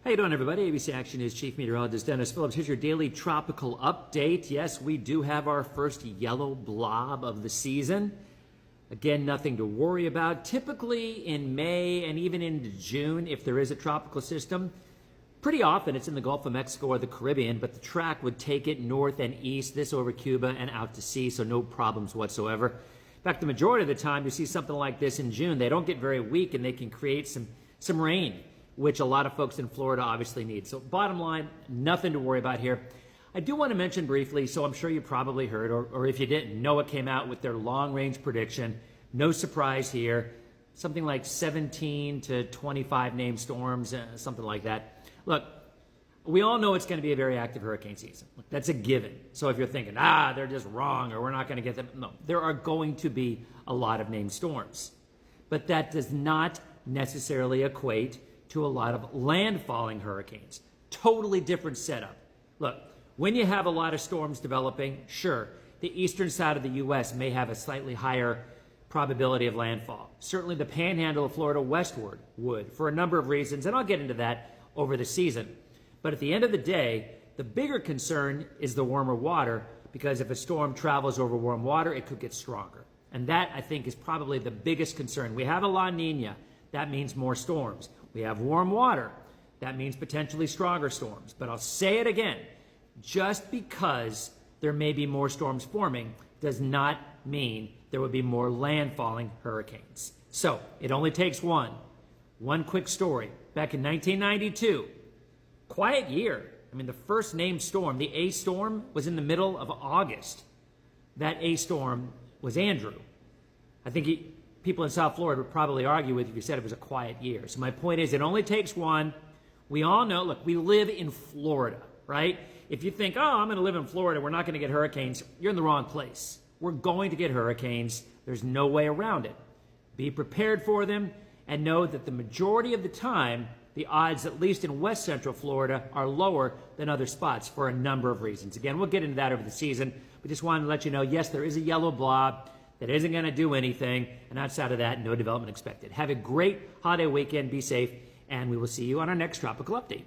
How you doing, everybody? ABC Action News Chief Meteorologist Dennis Phillips. Here's your daily tropical update. Yes, we do have our first yellow blob of the season. Again, nothing to worry about. Typically in May and even into June, if there is a tropical system, pretty often it's in the Gulf of Mexico or the Caribbean, but the track would take it north and east, this over Cuba and out to sea, so no problems whatsoever. In fact, the majority of the time you see something like this in June, they don't get very weak and they can create some rain, which a lot of folks in Florida obviously need. So bottom line, nothing to worry about here. I do want to mention briefly, so I'm sure you probably heard, or if you didn't, NOAA came out with their long-range prediction. No surprise here. Something like 17 to 25 named storms, something like that. Look, we all know it's going to be a very active hurricane season. Look, that's a given. So if you're thinking, they're just wrong or we're not going to get them, no, there are going to be a lot of named storms. But that does not necessarily equate to a lot of landfalling hurricanes. Totally different setup. Look, when you have a lot of storms developing, sure, the eastern side of the U.S. may have a slightly higher probability of landfall. Certainly the panhandle of Florida westward would, for a number of reasons, and I'll get into that over the season. But at the end of the day, the bigger concern is the warmer water, because if a storm travels over warm water, it could get stronger. And that, I think, is probably the biggest concern. We have a La Nina. That means more storms. We have warm water. That means potentially stronger storms. But I'll say it again, just because there may be more storms forming does not mean there would be more landfalling hurricanes. So it only takes one. One quick story. Back in 1992, quiet year. I mean, the first named storm, the A storm, was in the middle of August. That A storm was Andrew. I think people in South Florida would probably argue with you if you said it was a quiet year. So my point is, it only takes one. We all know, look, we live in Florida, right? If you think, I'm going to live in Florida, we're not going to get hurricanes, you're in the wrong place. We're going to get hurricanes. There's no way around it. Be prepared for them and know that the majority of the time, the odds, at least in west central Florida, are lower than other spots for a number of reasons. Again, we'll get into that over the season. We just wanted to let you know, yes, there is a yellow blob that isn't going to do anything, and outside of that, no development expected. Have a great holiday weekend, be safe, and we will see you on our next Tropical Update.